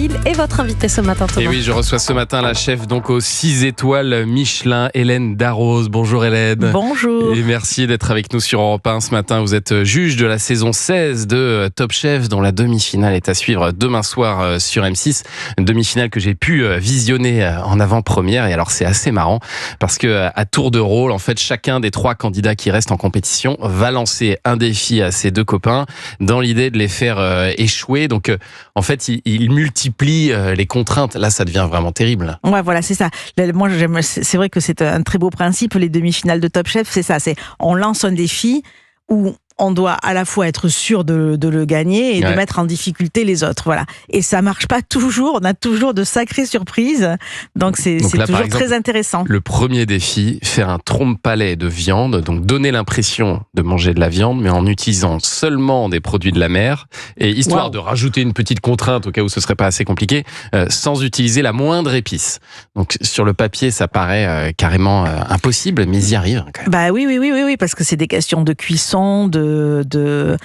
Lille est votre invité ce matin, Thomas. Et oui, je reçois ce matin la chef donc aux 6 étoiles Michelin, Hélène Darroze. Bonjour Hélène. Bonjour. Et merci d'être avec nous sur Europe 1 ce matin. Vous êtes juge de la saison 16 de Top Chef, dont la demi-finale est à suivre demain soir sur M6. Une demi-finale que j'ai pu visionner en avant-première. Et alors c'est assez marrant parce que à tour de rôle, en fait, chacun des 3 candidats qui restent en compétition va lancer un défi à ses 2 copains dans l'idée de les faire échouer. Donc en fait, il multiplie les contraintes. Là, ça devient vraiment terrible. Ouais, voilà, c'est ça. Moi, c'est vrai que c'est un très beau principe. Les demi-finales de Top Chef, c'est ça. On lance un défi où on doit à la fois être sûr de le gagner et de mettre en difficulté les autres. Voilà. Et ça marche pas toujours. On a toujours de sacrées surprises. Donc c'est là, toujours exemple, très intéressant. Le premier défi, faire un trompe-palais de viande. Donc donner l'impression de manger de la viande, mais en utilisant seulement des produits de la mer. Et histoire de rajouter une petite contrainte au cas où ce serait pas assez compliqué, sans utiliser la moindre épice. Donc sur le papier, ça paraît carrément impossible, mais ils y arrivent quand même. Bah oui, parce que c'est des questions de cuisson, de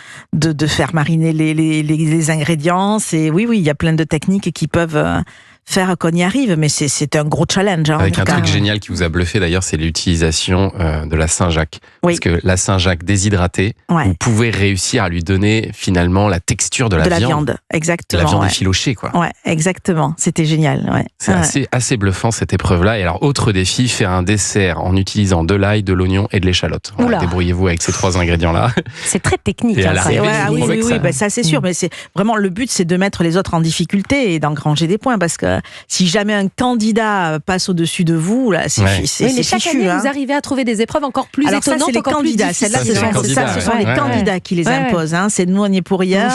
faire mariner les ingrédients. Oui, il y a plein de techniques qui peuvent faire qu'on y arrive, mais c'est un gros challenge. Avec un truc génial qui vous a bluffé d'ailleurs, c'est l'utilisation de la Saint-Jacques. Oui. Parce que la Saint-Jacques déshydratée, vous pouvez réussir à lui donner finalement la texture de la viande. Exactement. La viande effilochée, quoi. Ouais, exactement. C'était génial. Ouais. C'est assez bluffant cette épreuve-là. Et alors, autre défi, faire un dessert en utilisant de l'ail, de l'oignon et de l'échalote. Voilà, débrouillez-vous avec ces 3 ingrédients-là. C'est très technique. Et à l'arrivée, oui, ça c'est sûr. Mais c'est vraiment le but, c'est de mettre les autres en difficulté et d'engranger des points, parce que si jamais un candidat passe au-dessus de vous, là, c'est mais chaque année, vous arrivez à trouver des épreuves encore plus étonnantes, ça, c'est les candidats. Celles-là, ce sont les candidats qui les imposent. C'est nous, on n'y est pour rien.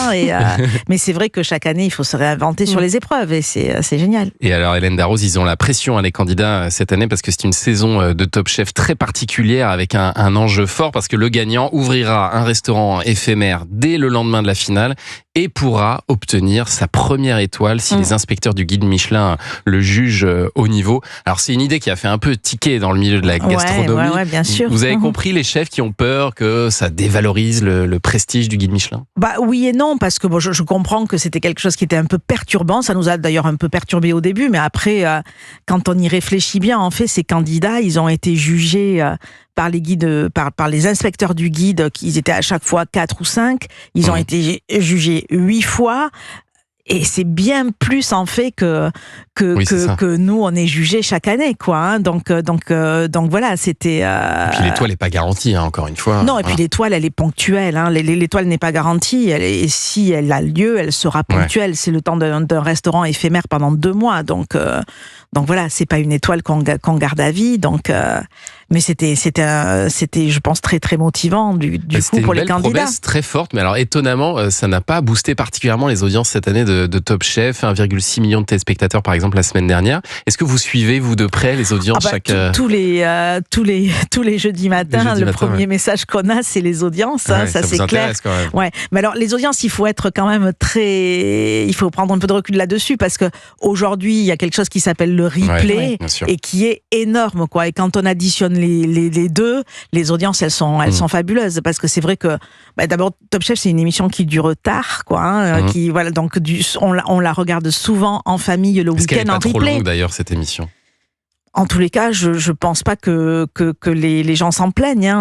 Mais c'est vrai que chaque année, il faut se réinventer sur les épreuves, et c'est génial. Et alors, Hélène Darroze, ils ont la pression, les candidats, cette année, parce que c'est une saison de Top Chef très particulière, avec un enjeu fort, parce que le gagnant ouvrira un restaurant éphémère dès le lendemain de la finale et pourra obtenir sa première étoile si les inspecteurs du guide Michelin le jugent au niveau. Alors, c'est une idée qui a fait un peu tiquer dans le milieu de la gastronomie. Ouais, bien sûr. Vous avez compris les chefs qui ont peur que ça dévalorise le prestige du guide Michelin? Oui et non, parce que je comprends que c'était quelque chose qui était un peu perturbant. Ça nous a d'ailleurs un peu perturbé au début, mais après, quand on y réfléchit bien, en fait, ces candidats, ils ont été jugés par les guides, par les inspecteurs du guide, ils étaient à chaque fois 4 ou 5. Ils ont été jugés 8 fois. Et c'est bien plus en fait que nous on est jugés chaque année, quoi. Donc voilà, c'était. Et puis l'étoile n'est pas garantie, encore une fois. Non, et puis l'étoile, elle est ponctuelle. L'étoile n'est pas garantie. Et si elle a lieu, elle sera ponctuelle. C'est le temps d'un restaurant éphémère pendant 2 mois. Donc voilà, c'est pas une étoile qu'on garde à vie. Mais c'était, je pense, très très motivant du coup pour les candidats. C'était une belle promesse très forte, mais alors étonnamment, ça n'a pas boosté particulièrement les audiences cette année de Top Chef. 1,6 million de téléspectateurs par exemple la semaine dernière. Est-ce que vous suivez vous de près les audiences tous les jeudis matins, le premier message qu'on a, c'est les audiences. Ça c'est clair. Quand même. Ouais, mais alors les audiences, il faut être quand même il faut prendre un peu de recul là-dessus, parce que aujourd'hui il y a quelque chose qui s'appelle le replay et qui est énorme, quoi. Et quand on additionne les deux, les audiences elles sont fabuleuses, parce que c'est vrai que d'abord Top Chef c'est une émission qui dure tard, quoi, qui voilà, donc on la regarde souvent en famille le week-end en replay. Est-ce qu'elle n'est pas trop longue d'ailleurs cette émission? En tous les cas, je pense pas que les gens s'en plaignent.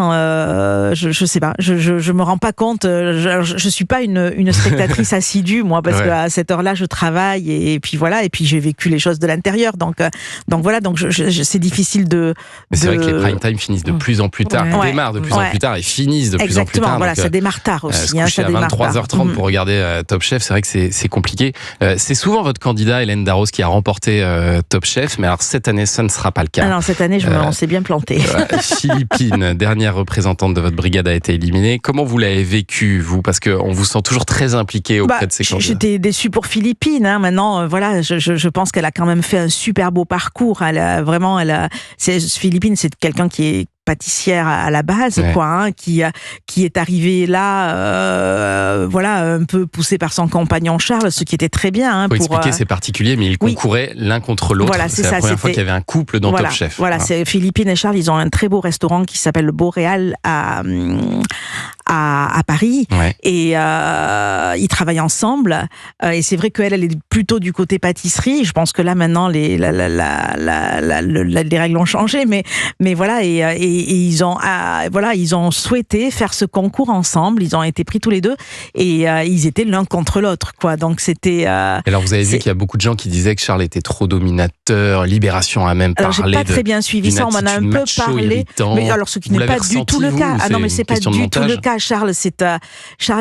Je sais pas. Je me rends pas compte. Je suis pas une spectatrice assidue, moi, parce qu'à cette heure-là, je travaille et puis voilà. Et puis j'ai vécu les choses de l'intérieur. Donc voilà. Donc c'est difficile de. Mais c'est vrai que les prime time finissent de plus en plus tard. Démarrent de plus en plus tard et finissent de plus en plus tard. Voilà, ça démarre tard aussi. Se coucher à 23h30 pour regarder Top Chef, c'est vrai que c'est compliqué. C'est souvent votre candidat Hélène Darroze qui a remporté Top Chef, mais alors cette année, ça ne sera pas le cas. Alors cette année, on s'est bien planté. Philippine, dernière représentante de votre brigade, a été éliminée. Comment vous l'avez vécu, vous? Parce qu'on vous sent toujours très impliqué auprès de ces candidats. J'étais déçue pour Philippine. Maintenant, voilà, je pense qu'elle a quand même fait un super beau parcours. Philippine, c'est quelqu'un qui est pâtissière à la base, qui est arrivée là, voilà, un peu poussée par son compagnon Charles, ce qui était très bien. Faut expliquer, c'est particulier, mais ils concouraient l'un contre l'autre. Voilà, c'est la première fois qu'il y avait un couple dans Top Chef. Voilà, c'est Philippine et Charles, ils ont un très beau restaurant qui s'appelle le Boréal à à Paris. Ouais. Et ils travaillent ensemble. Et c'est vrai qu'elle est plutôt du côté pâtisserie. Je pense que là, maintenant, les règles ont changé. Mais voilà, et ils ont souhaité faire ce concours ensemble. Ils ont été pris tous les deux. Et ils étaient l'un contre l'autre, quoi. Donc c'était... Alors vous avez vu qu'il y a beaucoup de gens qui disaient que Charles était trop dominateur. Libération a même parlé. Alors j'ai pas très bien suivi ça, on m'en a un peu parlé. Irritant. Mais alors ce qui n'est pas du tout le cas. Ah non, mais c'est pas du tout le cas. Charles,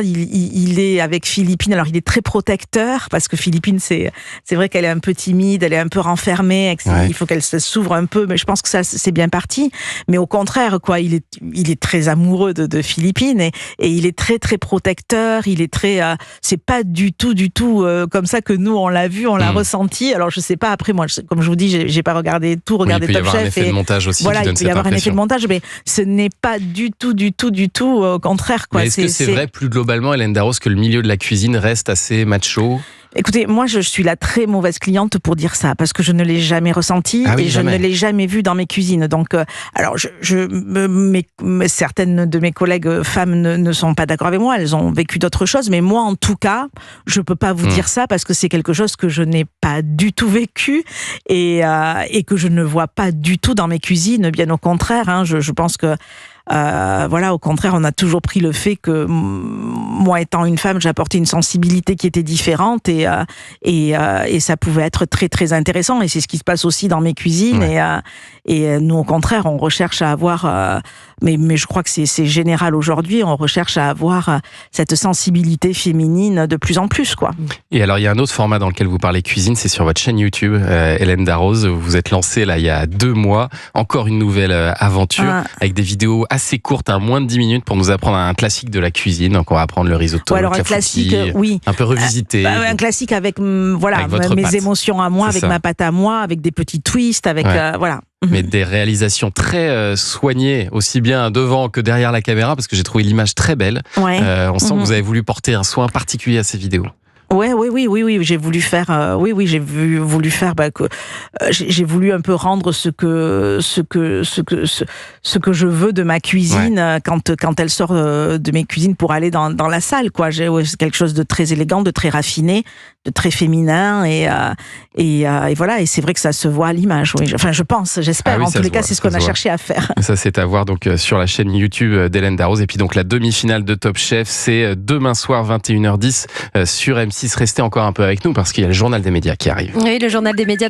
il est avec Philippine. Alors il est très protecteur parce que Philippine, c'est vrai qu'elle est un peu timide, elle est un peu renfermée. Ouais. Il faut qu'elle s'ouvre un peu. Mais je pense que ça c'est bien parti. Mais au contraire, quoi, il est très amoureux de Philippine et il est très très protecteur. Il est très. C'est pas du tout comme ça que nous on l'a vu, on l'a ressenti. Alors je sais pas. Après moi, comme je vous dis, j'ai pas regardé Top Chef. Il peut y avoir un effet de montage aussi. Voilà, qui donne il peut y avoir un effet de montage, mais ce n'est pas du tout au contraire, quoi. Mais est-ce que c'est vrai plus globalement, Hélène Darroze, que le milieu de la cuisine reste assez macho? Écoutez, moi, je suis la très mauvaise cliente pour dire ça, parce que je ne l'ai jamais ressenti et je ne l'ai jamais vu dans mes cuisines. Donc, alors, certaines de mes collègues femmes ne sont pas d'accord avec moi, elles ont vécu d'autres choses, mais moi, en tout cas, je peux pas vous dire ça parce que c'est quelque chose que je n'ai pas du tout vécu et que je ne vois pas du tout dans mes cuisines. Bien au contraire, hein, je pense que au contraire, on a toujours pris le fait que moi étant une femme, j'apportais une sensibilité qui était différente et ça pouvait être très très intéressant et c'est ce qui se passe aussi dans mes cuisines. Ouais. Et nous au contraire, on recherche à avoir mais je crois que c'est général aujourd'hui, on recherche à avoir cette sensibilité féminine de plus en plus, quoi. Et alors il y a un autre format dans lequel vous parlez cuisine, c'est sur votre chaîne YouTube, Hélène Darroze. Vous vous êtes lancée là il y a 2 mois, encore une nouvelle aventure avec des vidéos assez courtes, moins de 10 minutes, pour nous apprendre un classique de la cuisine. Donc on va apprendre le risotto, alors un classique, oui, un peu revisité. Un classique avec mes pâte. émotions à moi, avec ma pâte à moi, avec des petits twists, avec voilà. Mais des réalisations très soignées, aussi bien devant que derrière la caméra, parce que j'ai trouvé l'image très belle. Ouais. On sent que vous avez voulu porter un soin particulier à ces vidéos. Oui, j'ai voulu faire, j'ai voulu un peu rendre ce que je veux de ma cuisine quand elle sort de mes cuisines pour aller dans la salle, quoi. C'est quelque chose de très élégant, de très raffiné, de très féminin et voilà. Et c'est vrai que ça se voit à l'image. Oui. Enfin, je pense, j'espère. En tous les cas, c'est ce qu'on a cherché à faire. Ça, c'est à voir donc sur la chaîne YouTube d'Hélène Darroze. Et puis donc la demi-finale de Top Chef, c'est demain soir 21h10 sur M6. Restez encore un peu avec nous parce qu'il y a le journal des médias qui arrive. Oui, le journal des médias.